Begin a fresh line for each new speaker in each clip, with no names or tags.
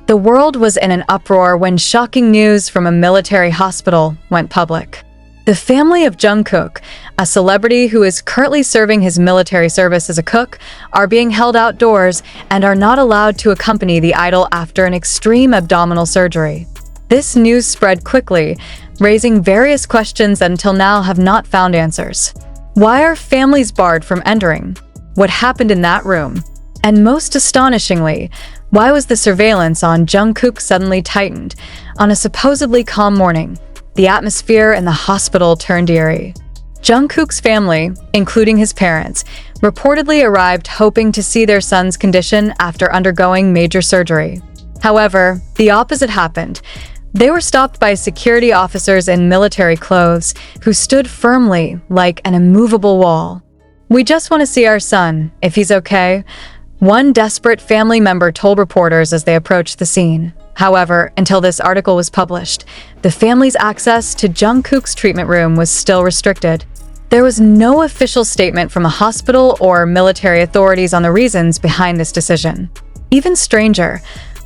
The world was in an uproar when shocking news from a military hospital went public. The family of Jungkook, a celebrity who is currently serving his military service as a cook, are being held outdoors and are not allowed to accompany the idol after an extreme abdominal surgery. This news spread quickly, raising various questions that until now have not found answers. Why are families barred from entering? What happened in that room? And most astonishingly, why was the surveillance on Jungkook suddenly tightened on a supposedly calm morning? The atmosphere in the hospital turned eerie. Jungkook's family, including his parents, reportedly arrived hoping to see their son's condition after undergoing major surgery. However, the opposite happened. They were stopped by security officers in military clothes who stood firmly like an immovable wall. "We just want to see our son, if he's okay," one desperate family member told reporters as they approached the scene. However, until this article was published, the family's access to Jungkook's treatment room was still restricted. There was no official statement from a hospital or military authorities on the reasons behind this decision. Even stranger,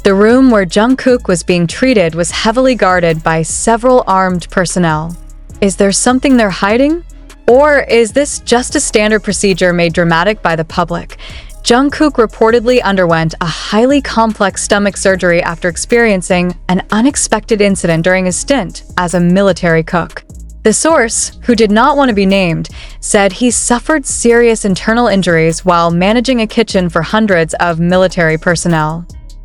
the room where Jungkook was being treated was heavily guarded by several armed personnel. Is there something they're hiding? Or is this just a standard procedure made dramatic by the public? Jungkook reportedly underwent a highly complex stomach surgery after experiencing an unexpected incident during his stint as a military cook. The source, who did not want to be named, said he suffered serious internal injuries while managing a kitchen for hundreds of military personnel.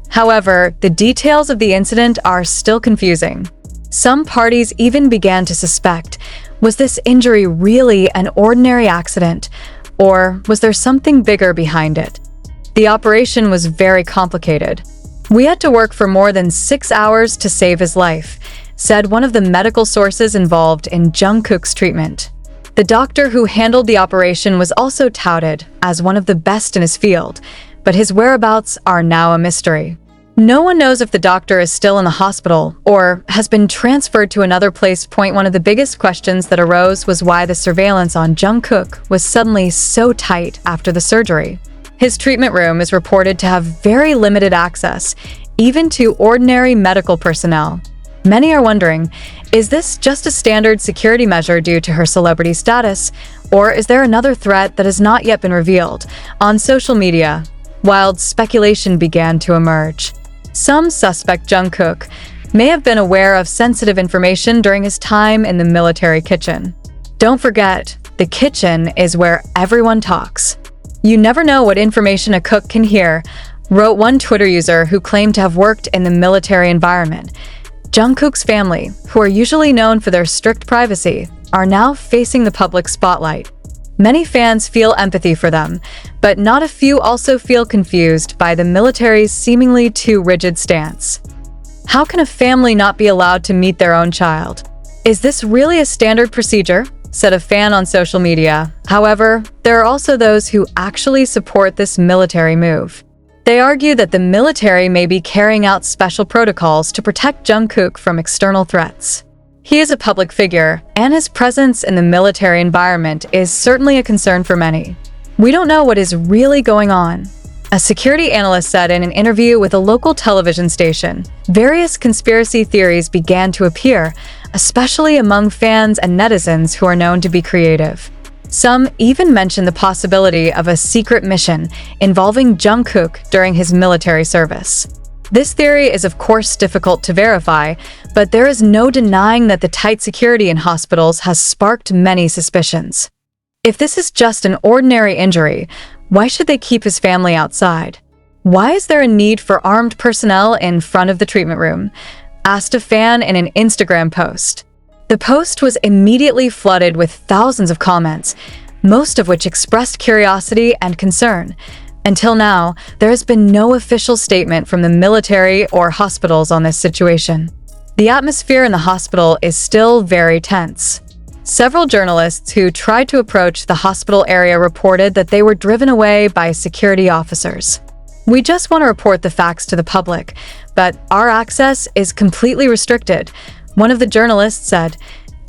However, the details of the incident are still confusing. Some parties even began to suspect, was this injury really an ordinary accident? Or was there something bigger behind it? The operation was very complicated. "We had to work for more than 6 hours to save his life," said one of the medical sources involved in Jungkook's treatment. The doctor who handled the operation was also touted as one of the best in his field, but his whereabouts are now a mystery. No one knows if the doctor is still in the hospital or has been transferred to another place. One of the biggest questions that arose was why the surveillance on Jungkook was suddenly so tight after the surgery. His treatment room is reported to have very limited access, even to ordinary medical personnel. Many are wondering, is this just a standard security measure due to her celebrity status, or is there another threat that has not yet been revealed? On social media, wild speculation began to emerge. Some suspect Jungkook may have been aware of sensitive information during his time in the military kitchen. Don't forget, the kitchen is where everyone talks. "You never know what information a cook can hear," wrote one Twitter user who claimed to have worked in the military environment. Jungkook's family, who are usually known for their strict privacy, are now facing the public spotlight. Many fans feel empathy for them, but not a few also feel confused by the military's seemingly too rigid stance. How can a family not be allowed to meet their own child? "Is this really a standard procedure?" said a fan on social media. However, there are also those who actually support this military move. They argue that the military may be carrying out special protocols to protect Jungkook from external threats. He is a public figure, and his presence in the military environment is certainly a concern for many. "We don't know what is really going on," a security analyst said in an interview with a local television station. Various conspiracy theories began to appear, especially among fans and netizens who are known to be creative. Some even mentioned the possibility of a secret mission involving Jungkook during his military service. This theory is of course difficult to verify, but there is no denying that the tight security in hospitals has sparked many suspicions. If this is just an ordinary injury, why should they keep his family outside? "Why is there a need for armed personnel in front of the treatment room?" asked a fan in an Instagram post. The post was immediately flooded with thousands of comments, most of which expressed curiosity and concern. Until now, there has been no official statement from the military or hospitals on this situation. The atmosphere in the hospital is still very tense. Several journalists who tried to approach the hospital area reported that they were driven away by security officers. "We just want to report the facts to the public, but our access is completely restricted," one of the journalists said.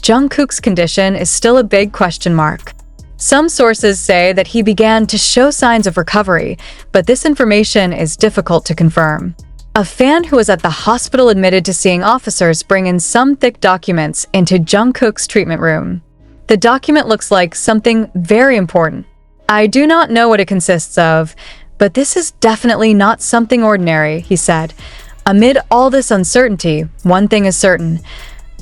Jungkook's condition is still a big question mark. Some sources say that he began to show signs of recovery, but this information is difficult to confirm. A fan who was at the hospital admitted to seeing officers bring in some thick documents into Jungkook's treatment room. The document looks like something very important. I do not know what it consists of, but this is definitely not something ordinary, he said. Amid all this uncertainty, one thing is certain.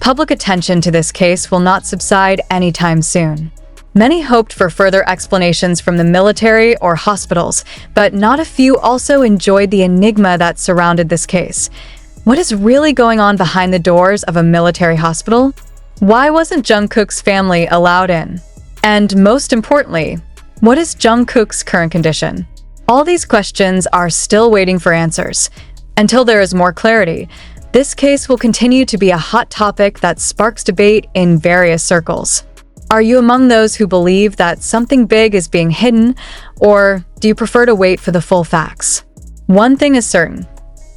Public attention to this case will not subside anytime soon. Many hoped for further explanations from the military or hospitals, but not a few also enjoyed the enigma that surrounded this case. What is really going on behind the doors of a military hospital? Why wasn't Jungkook's family allowed in? And most importantly, what is Jungkook's current condition? All these questions are still waiting for answers. Until there is more clarity, this case will continue to be a hot topic that sparks debate in various circles. Are you among those who believe that something big is being hidden, or do you prefer to wait for the full facts? One thing is certain,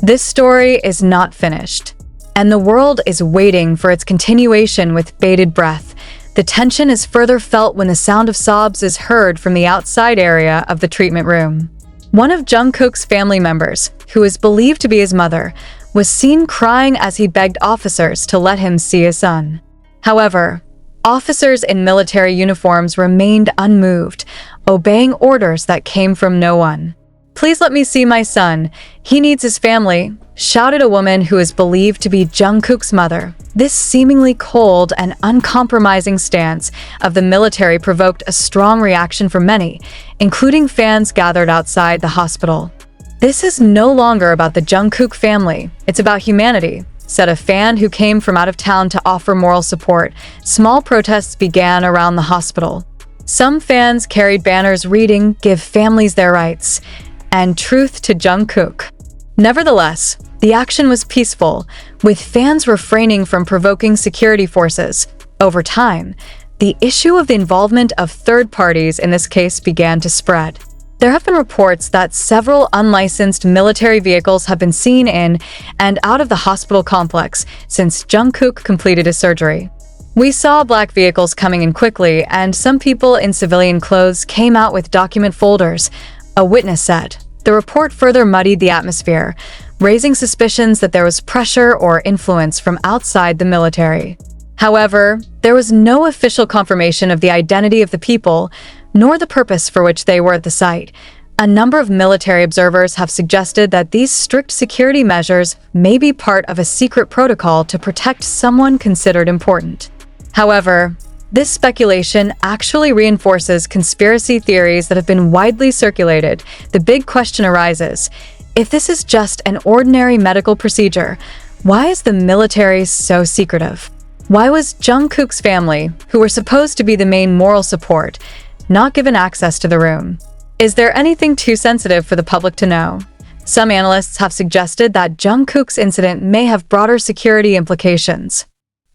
this story is not finished, and the world is waiting for its continuation with bated breath. The tension is further felt when the sound of sobs is heard from the outside area of the treatment room. One of Jungkook's family members, who is believed to be his mother, was seen crying as he begged officers to let him see his son. However, officers in military uniforms remained unmoved, obeying orders that came from no one. "Please let me see my son. He needs his family," shouted a woman who is believed to be Jungkook's mother. This seemingly cold and uncompromising stance of the military provoked a strong reaction from many, including fans gathered outside the hospital. "This is no longer about the Jungkook family, it's about humanity," said a fan who came from out of town to offer moral support. Small protests began around the hospital. Some fans carried banners reading, "Give families their rights," and "Truth to Jungkook." Nevertheless, the action was peaceful, with fans refraining from provoking security forces. Over time, the issue of the involvement of third parties in this case began to spread. There have been reports that several unlicensed military vehicles have been seen in and out of the hospital complex since Jungkook completed his surgery. "We saw black vehicles coming in quickly, and some people in civilian clothes came out with document folders," a witness said. The report further muddied the atmosphere, raising suspicions that there was pressure or influence from outside the military. However, there was no official confirmation of the identity of the people, nor the purpose for which they were at the site. A number of military observers have suggested that these strict security measures may be part of a secret protocol to protect someone considered important. However, this speculation actually reinforces conspiracy theories that have been widely circulated. The big question arises, if this is just an ordinary medical procedure, why is the military so secretive? Why was Jungkook's family, who were supposed to be the main moral support, not given access to the room? Is there anything too sensitive for the public to know? Some analysts have suggested that Jungkook's incident may have broader security implications.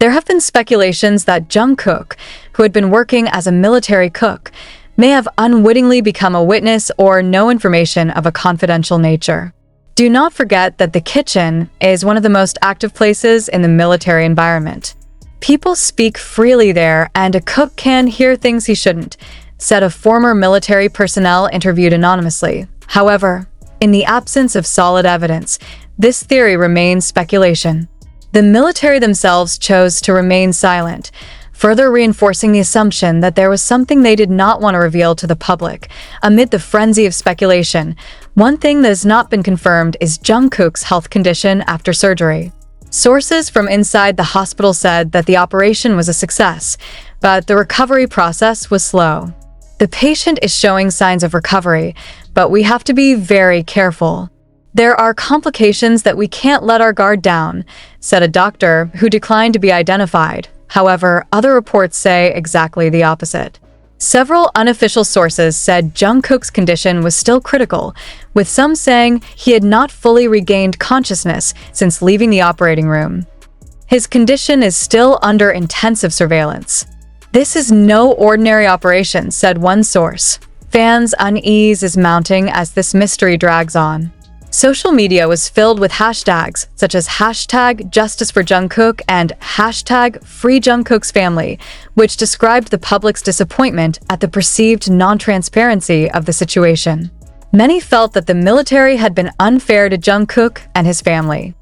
There have been speculations that Jungkook, who had been working as a military cook, may have unwittingly become a witness or know information of a confidential nature. Do not forget that the kitchen is one of the most active places in the military environment. People speak freely there, and a cook can hear things he shouldn't, said a former military personnel interviewed anonymously. However, in the absence of solid evidence, this theory remains speculation. The military themselves chose to remain silent, further reinforcing the assumption that there was something they did not want to reveal to the public. Amid the frenzy of speculation, one thing that has not been confirmed is Jungkook's health condition after surgery. Sources from inside the hospital said that the operation was a success, but the recovery process was slow. The patient is showing signs of recovery, but we have to be very careful. There are complications that we can't let our guard down, said a doctor who declined to be identified. However, other reports say exactly the opposite. Several unofficial sources said Jungkook's condition was still critical, with some saying he had not fully regained consciousness since leaving the operating room. His condition is still under intensive surveillance. This is no ordinary operation, said one source. Fans' unease is mounting as this mystery drags on. Social media was filled with hashtags such as #JusticeForJungkook and #FreeJungkook's which described the public's disappointment at the perceived non-transparency of the situation. Many felt that the military had been unfair to Jungkook and his family.